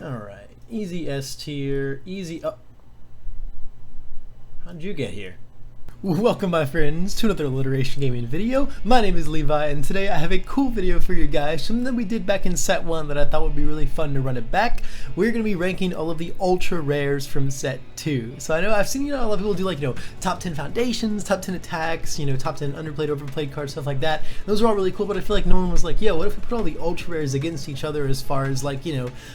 Alright, easy S tier, easy up. How'd you get here? Welcome my friends to another Alliteration gaming video. My name is Levi and today I have a cool video for you guys, something that we did back in set 1 that I thought would be really fun to run it back. We're going to be ranking all of the ultra rares from set 2. So I know I've seen a lot of people do like, top 10 foundations, top 10 attacks, top 10 underplayed, overplayed cards, stuff like that. Those are all really cool, but I feel like no one was like, yeah, what if we put all the ultra rares against each other as far as like,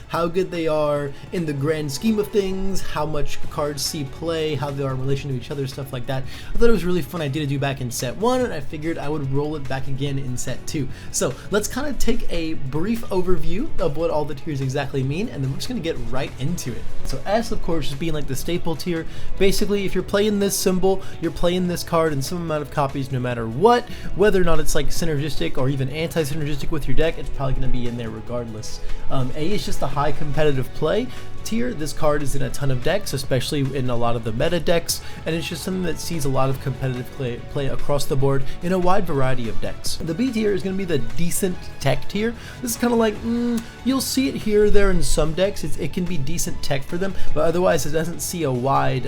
how good they are in the grand scheme of things, how much cards see play, how they are in relation to each other, stuff like that. I thought it was a really fun idea to do back in set 1, and I figured I would roll it back again in set 2. So let's kind of take a brief overview of what all the tiers exactly mean, and then we're just going to get right into it. So S, of course, is being like the staple tier. Basically, if you're playing this symbol, you're playing this card in some amount of copies no matter what. Whether or not it's like synergistic or even anti-synergistic with your deck, it's probably going to be in there regardless. A is just the high competitive play tier. This card is in a ton of decks, especially in a lot of the meta decks, and it's just something that sees a lot of competitive play across the board in a wide variety of decks. The B tier is going to be the decent tech tier. This is kind of like, you'll see it here or there in some decks. It can be decent tech for them, but otherwise it doesn't see a wide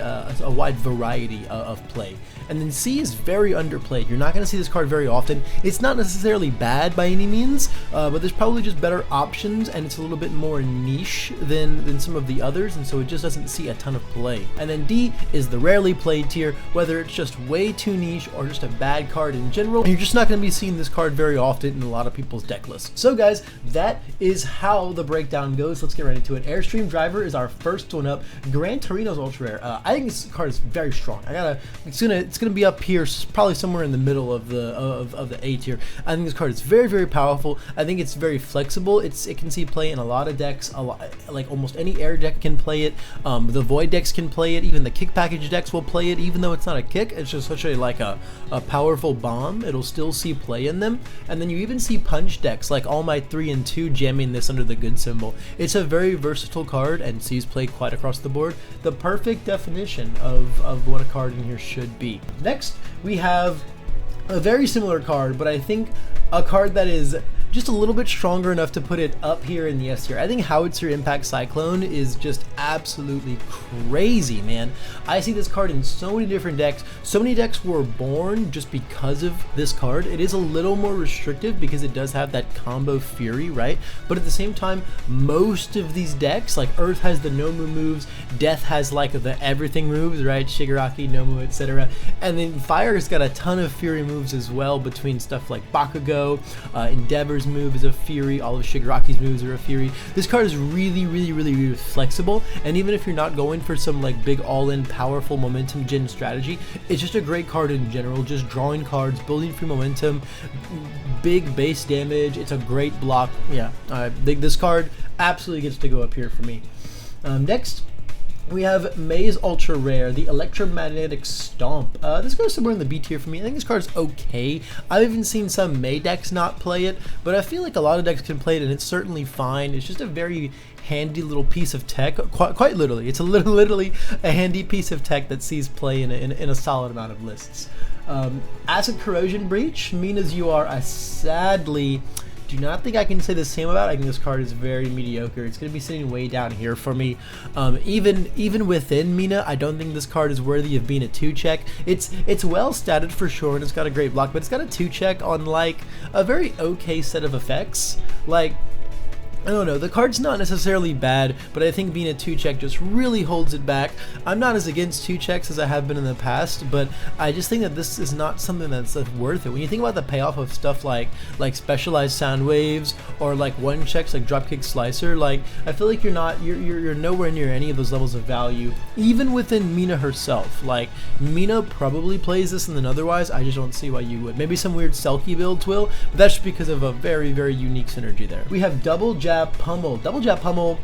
variety of play. And then C is very underplayed. You're not going to see this card very often. It's not necessarily bad by any means, but there's probably just better options, and it's a little bit more niche than some of the others, and so it just doesn't see a ton of play. And then D is the rarely played tier, whether it's just way too niche or just a bad card in general, and you're just not going to be seeing this card very often in a lot of people's deck lists. So guys, that is how the breakdown goes. Let's get right into it. Airstream Driver is our first one up. Gran Torino's ultra rare. I think this card is very strong. It's gonna be up here, probably somewhere in the middle of the A tier. I think this card is very, very powerful. I think it's very flexible. It can see play in a lot of decks. Like almost any air deck can play it. The void decks can play it. Even the kick package decks will play it. Even though it's not a kick, it's just such a powerful bomb. It'll still see play in them. And then you even see punch decks like All Might 3 and 2 jamming this under the good symbol. It's a very versatile card and sees play quite across the board. The perfect definition of what a card in here should be. Next, we have a very similar card, but I think a card that is just a little bit stronger enough to put it up here in the S tier. I think Howitzer Impact Cyclone is just absolutely crazy, man. I see this card in so many different decks. So many decks were born just because of this card. It is a little more restrictive because it does have that combo Fury, right? But at the same time, most of these decks, like Earth has the Nomu moves, Death has like the everything moves, right? Shigaraki, Nomu, etc. And then Fire's got a ton of Fury moves as well, between stuff like Bakugo, Endeavor's move is a Fury, all of Shigaraki's moves are a Fury. This card is really flexible, and even if you're not going for some like big all-in powerful momentum gen strategy, it's just a great card in general. Just drawing cards, building free momentum, big base damage. It's a great block. Yeah, I think this card absolutely gets to go up here for me. Next, we have May's ultra rare, the Electromagnetic Stomp. This goes somewhere in the B tier for me. I think this card is okay. I've even seen some May decks not play it, but I feel like a lot of decks can play it, and it's certainly fine. It's just a very handy little piece of tech, quite literally. It's literally a handy piece of tech that sees play in a solid amount of lists. Acid Corrosion Breach, mean as you are, I sadly do not think I can say the same about. I think this card is very mediocre. It's going to be sitting way down here for me. Even within Mina, I don't think this card is worthy of being a 2-check. It's well statted for sure, and it's got a great block, but it's got a 2-check on like a very okay set of effects. Like, I don't know, the card's not necessarily bad, but I think being a 2-check just really holds it back. I'm not as against 2-checks as I have been in the past, but I just think that this is not something that's worth it. When you think about the payoff of stuff like specialized sound waves or like 1-checks like Dropkick Slicer, like I feel like you're nowhere near any of those levels of value, even within Mina herself. Like Mina probably plays this, and then otherwise I just don't see why you would. Maybe some weird Selkie builds will, but that's just because of a very unique synergy there. We have Double Jab Pummel. Double Jab Pummel,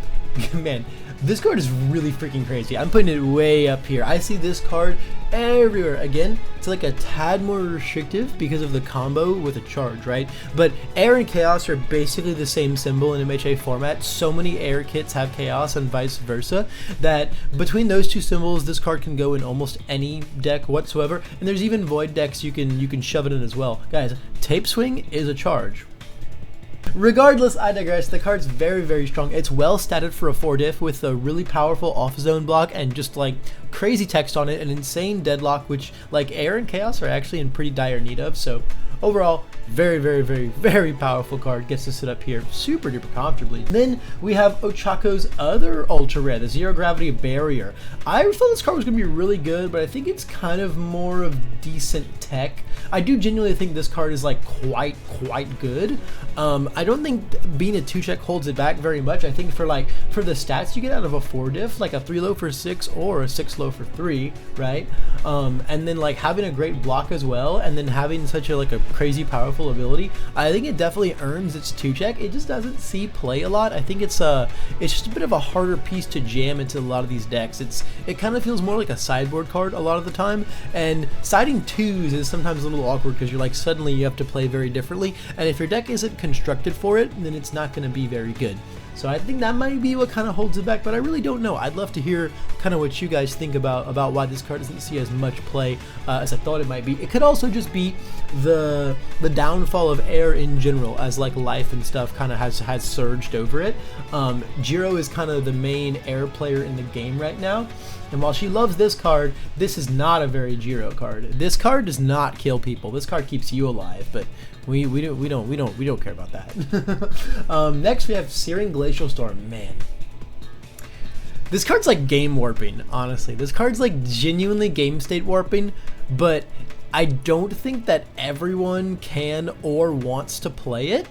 man, this card is really freaking crazy. I'm putting it way up here. I see this card everywhere. Again, it's like a tad more restrictive because of the combo with a charge, right? But air and chaos are basically the same symbol in MHA format. So many air kits have chaos and vice versa that between those two symbols, this card can go in almost any deck whatsoever. And there's even void decks you can shove it in as well. Guys, Tape Swing is a charge. Regardless, I digress. The card's very, very strong. It's well statted for a 4-diff with a really powerful off-zone block and just like crazy text on it, an insane deadlock, which like Air and Chaos are actually in pretty dire need of. So overall, very, very, very, very powerful card. Gets to sit up here super duper comfortably. Then we have Ochako's other ultra rare, the Zero Gravity Barrier. I thought this card was going to be really good, but I think it's kind of more of decent tech. I do genuinely think this card is like quite good. I don't think being a 2-check holds it back very much. I think for the stats you get out of a 4-diff, like a 3-low for 6 or a 6-low for 3, right? And then like having a great block as well, and then having such a crazy powerful ability, I think it definitely earns its 2-check. It just doesn't see play a lot. I think it's just a bit of a harder piece to jam into a lot of these decks. It kind of feels more like a sideboard card a lot of the time, and siding 2s is sometimes a little awkward because you're like suddenly you have to play very differently, and if your deck isn't constructed for it, then it's not going to be very good. So I think that might be what kind of holds it back, but I really don't know. I'd love to hear kind of what you guys think about why this card doesn't see as much play as I thought it might be. It could also just be the downfall of Air in general, as like life and stuff kind of has surged over it. Jiro is kind of the main Air player in the game right now, and while she loves this card, this is not a very Jiro card. This card does not kill people. This card keeps you alive, but we don't care about that. Next we have Searing Glacial Storm. Man, this card's like game warping, honestly. This card's like genuinely game state warping, but I don't think that everyone can or wants to play it.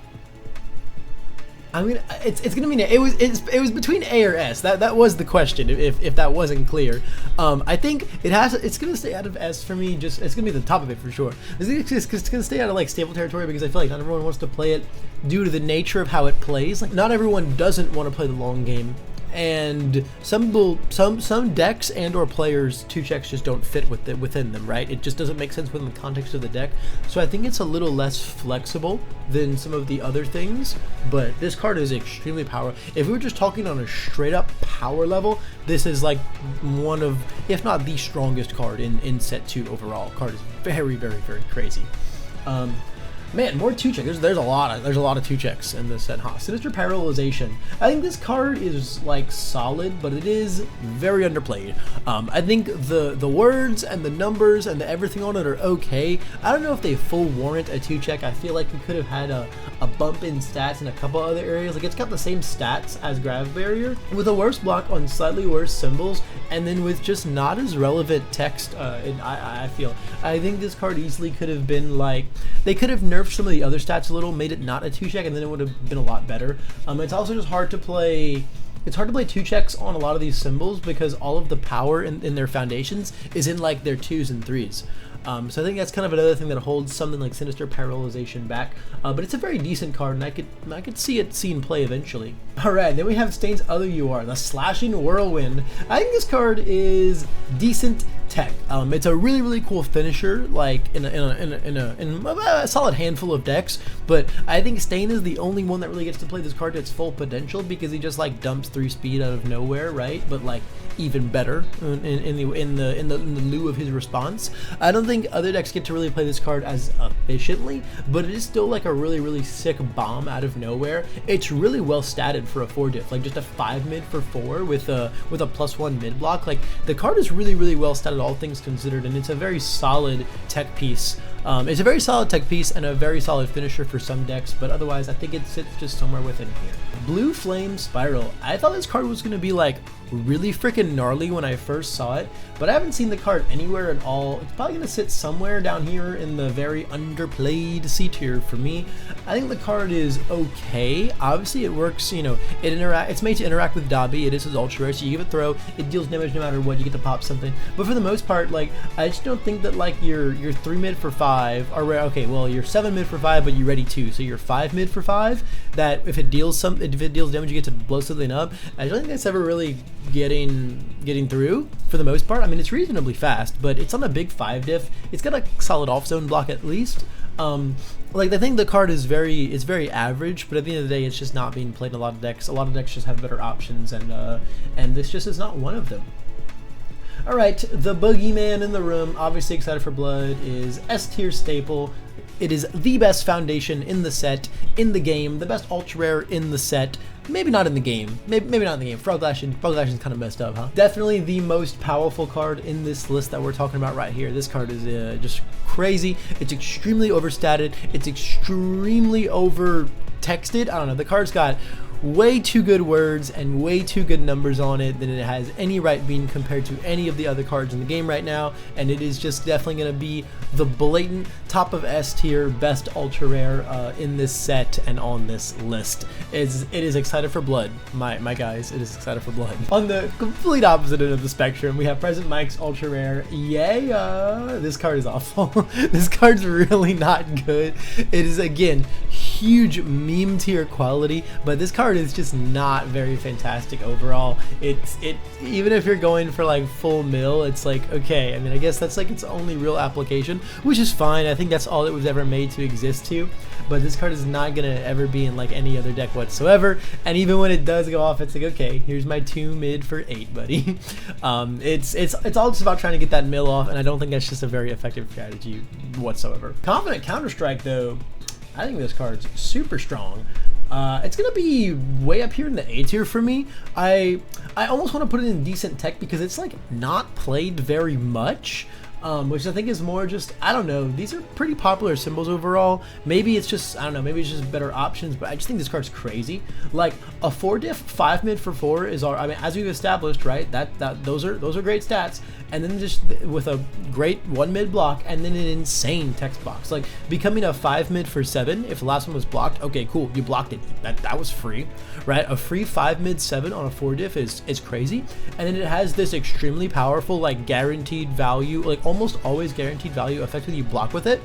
I mean, it's gonna mean it was between A or S. That was the question. If that wasn't clear, I think it's gonna stay out of S for me. Just it's gonna be the top of it for sure. It's gonna stay out of like stable territory because I feel like not everyone wants to play it due to the nature of how it plays. Like not everyone doesn't want to play the long game. And some decks and or players 2-checks just don't fit within them, right? It just doesn't make sense within the context of the deck. So I think it's a little less flexible than some of the other things, but this card is extremely powerful. If we were just talking on a straight up power level, this is like one of, if not the strongest card in set 2 overall. Card is very, very, very crazy. Man, more 2-checks. There's a lot of 2-checks in this set, huh? Sinister Paralyzation. I think this card is like solid, but it is very underplayed. I think the words and the numbers and the everything on it are okay. I don't know if they full warrant a 2-check. I feel like it could have had a bump in stats in a couple other areas. Like it's got the same stats as Grav Barrier, with a worse block on slightly worse symbols, and then with just not as relevant text. I think this card easily could have been like, they could have nerfed some of the other stats a little, made it not a 2-check, and then it would have been a lot better. It's also just hard to play. It's hard to play 2-checks on a lot of these symbols because all of the power in their foundations is in like their 2s and 3s. So I think that's kind of another thing that holds something like Sinister Paralyzation back. But it's a very decent card, and I could see it seen play eventually. Alright, then we have Stain's other UR, the Slashing Whirlwind. I think this card is decent tech. It's a really, really cool finisher, like in a solid handful of decks, but I think Stain is the only one that really gets to play this card to its full potential because he just like dumps 3 speed out of nowhere, right? But like even better in the lieu of his response. I don't think other decks get to really play this card as efficiently, but it is still like a really, really sick bomb out of nowhere. It's really well statted for a 4-diff, like just a 5 mid for 4 with a +1 mid block. Like the card is really, really well statted, all things considered, and it's a very solid tech piece. It's a very solid tech piece and a very solid finisher for some decks, but otherwise I think it sits just somewhere within here. Blue Flame Spiral. I thought this card was going to be like really freaking gnarly when I first saw it, but I haven't seen the card anywhere at all. It's probably going to sit somewhere down here in the very underplayed C tier for me. I think the card is okay. Obviously it works, you know, it's made to interact with Dobby. It is his ultra rare, so you give it throw, it deals damage no matter what, you get to pop something. But for the most part, like, I just don't think that like your 3 mid for 5 are rare. Okay, well, you're 7 mid for 5, but you ready 2, so you're 5 mid for 5, that if it deals damage, you get to blow something up. I don't think that's ever really getting through for the most part. I mean, it's reasonably fast, but it's on a big 5-diff. It's got a solid off-zone block at least. Like, I think the card is very average, but at the end of the day, it's just not being played in a lot of decks. A lot of decks just have better options, and this just is not one of them. Alright, the boogeyman in the room, obviously Excited for Blood, is S tier staple. It is the best foundation in the set, in the game, the best ultra rare in the set. Maybe not in the game. Maybe not in the game. Frog Lashion's kind of messed up, huh? Definitely the most powerful card in this list that we're talking about right here. This card is just crazy. It's extremely overstated. It's extremely over texted. I don't know. The card's got way too good words and way too good numbers on it than it has any right being compared to any of the other cards in the game right now, and it is just definitely going to be the blatant top of S tier best ultra rare in this set and on this list. It is excited for blood, my guys. It is excited for blood. On the complete opposite end of the spectrum, we have Present Mike's ultra rare. Yay! This card is awful. This card's really not good. It is, again, huge meme tier quality, but this card is just not very fantastic overall. Even if you're going for like full mill, it's like, okay, I mean, I guess that's like its only real application, which is fine. I think that's all it was ever made to exist to, but this card is not gonna ever be in like any other deck whatsoever, and even when it does go off, it's like, okay, here's my 2 mid for 8, buddy. It's all just about trying to get that mill off, and I don't think that's just a very effective strategy whatsoever. Confident Counter-Strike, though, I think this card's super strong. It's gonna be way up here in the A tier for me. I almost want to put it in decent tech because it's like not played very much, which I think is more just, I don't know, these are pretty popular symbols overall. Maybe it's just, I don't know, maybe it's just better options, but I just think this card's crazy. Like a 4 diff 5 mid for 4 is I mean, as we've established, right, those are great stats, and then just with a great 1 mid block and then an insane text box. Like becoming a 5 mid for 7, if the last one was blocked, okay, cool, you blocked it. That was free, right? A free 5 mid 7 on a 4 diff is crazy. And then it has this extremely powerful, like guaranteed value, like almost always guaranteed value effect when you block with it.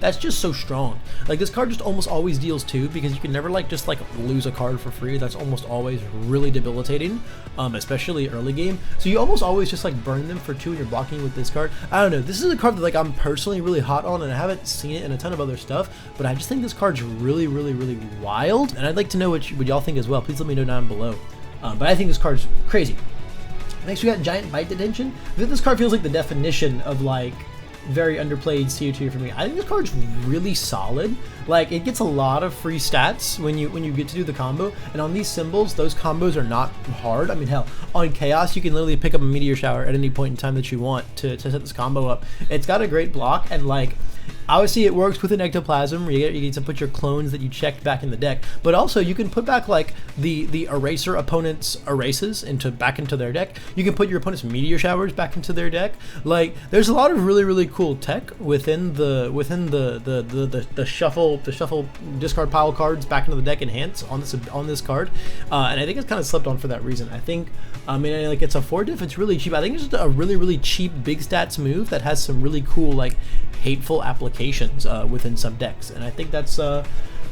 That's just so strong. Like this card just almost always deals 2 because you can never like just like lose a card for free. That's almost always really debilitating, especially early game. So you almost always just like burn them for 2 and you're blocking with this card. I don't know. This is a card that like I'm personally really hot on, and I haven't seen it in a ton of other stuff, but I just think this card's really wild, and I'd like to know what y'all think as well. Please let me know down below. But I think this card's crazy. Next we got Giant Bite Detention. I think this card feels like the definition of like very underplayed CO2 for me. I think this card's really solid. Like it gets a lot of free stats when you get to do the combo, and on these symbols, those combos are not hard. I mean, hell, on Chaos you can literally pick up a Meteor Shower at any point in time that you want to set this combo up. It's got a great block, and like obviously it works with an Ectoplasm where you get to put your clones that you checked back in the deck, but also you can put back like the eraser opponent's erases back into their deck. You can put your opponent's Meteor Showers back into their deck. Like there's a lot of really cool tech within the shuffle discard pile cards back into the deck enhance on this card, and I think it's kind of slept on for that reason. I think, I mean, like it's a 4 diff, it's really cheap. I think it's just a really cheap big stats move that has some really cool like hateful applications within some decks, and I think that's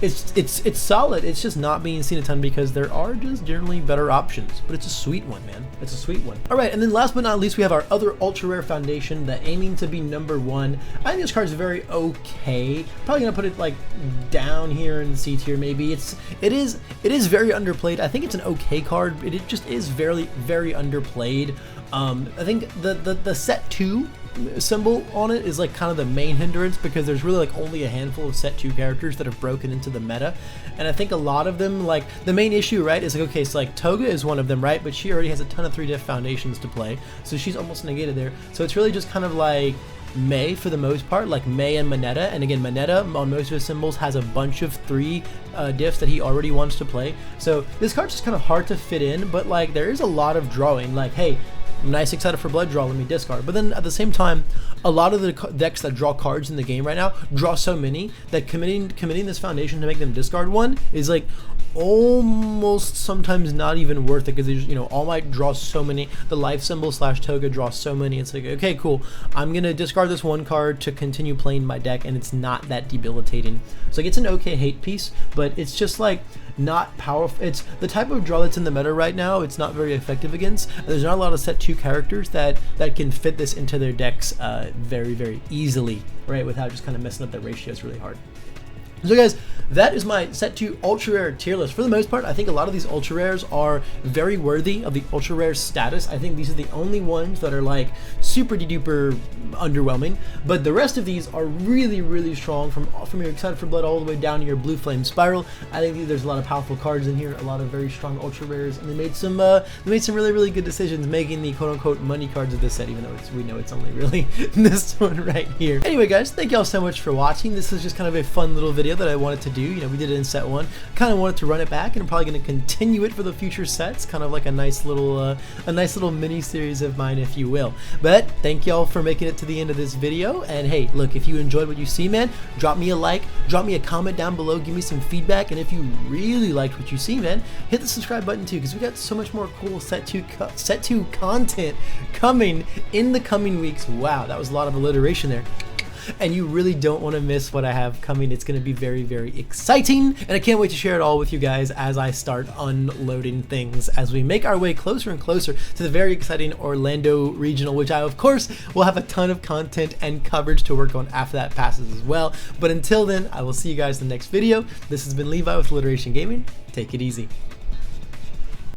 it's solid. It's just not being seen a ton because there are just generally better options, but it's a sweet one, man. It's a sweet one. All right, and then last but not least, we have our other ultra rare foundation, the aiming to be #1. I think this card is very okay. Probably gonna put it like down here in the C tier maybe. It is very underplayed. I think it's an okay card. It just is very underplayed. I think the set 2 symbol on it is like kind of the main hindrance because there's really like only a handful of set 2 characters that have broken into the meta, and I think a lot of them, like the main issue, right, is like, okay, so like Toga is one of them, right, but she already has a ton of 3 diff foundations to play, so she's almost negated there. So it's really just kind of like May for the most part, like May and Moneta, and again Moneta on most of his symbols has a bunch of 3 diffs that he already wants to play, so this card's just kind of hard to fit in, but like there is a lot of drawing, like hey, nice excited for blood draw, let me discard. But then at the same time, a lot of the decks that draw cards in the game right now draw so many that committing this foundation to make them discard 1 is like almost sometimes not even worth it, because you know, All Might draws so many, the life symbol / Toga draws so many. It's like, okay, cool, I'm gonna discard this 1 card to continue playing my deck, and it's not that debilitating. So like, it's an okay hate piece, but it's just like not powerful. It's the type of draw that's in the meta right now. It's not very effective against, and there's not a lot of set 2 characters that can fit this into their decks very easily, right, without just kind of messing up their ratios really hard. So guys, that is my set 2 ultra rare tier list. For the most part, I think a lot of these ultra rares are very worthy of the ultra rare status. I think these are the only ones that are like super duper underwhelming, but the rest of these are really, really strong, from your Excited for Blood all the way down to your Blue Flame Spiral. I think there's a lot of powerful cards in here, a lot of very strong ultra rares, and they made some really, really good decisions making the quote-unquote money cards of this set, even though we know it's only really this one right here. Anyway guys, thank y'all so much for watching. This is just kind of a fun little video that I wanted to do. You know, we did it in set 1, kind of wanted to run it back, and I'm probably going to continue it for the future sets, kind of like a nice little mini series of mine, if you will. But thank y'all for making it to the end of this video, and hey, look, if you enjoyed what you see, man, drop me a like, drop me a comment down below, give me some feedback, and if you really liked what you see, man, hit the subscribe button too, because we got so much more cool set 2 content coming in the coming weeks. Wow, that was a lot of alliteration there. And you really don't want to miss what I have coming. It's going to be very, very exciting, and I can't wait to share it all with you guys as I start unloading things as we make our way closer and closer to the very exciting Orlando Regional, which I of course will have a ton of content and coverage to work on after that passes as well. But until then, I will see you guys in the next video. This has been Levi with Alliteration Gaming. Take it easy.